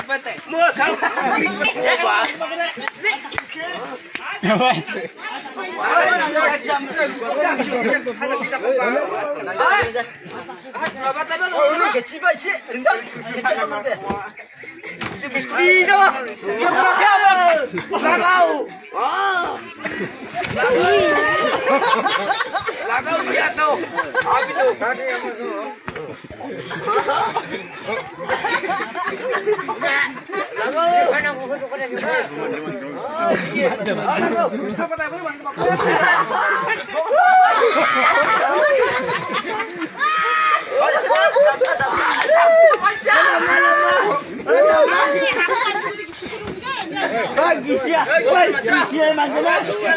Mua xong. 이렇게 집어시 괜찮은데 미치죠? 나가오. 나가오 siya to. Abi to. Nagaw. Sige. Nagaw. Tama tayo Gisya manjana Gisya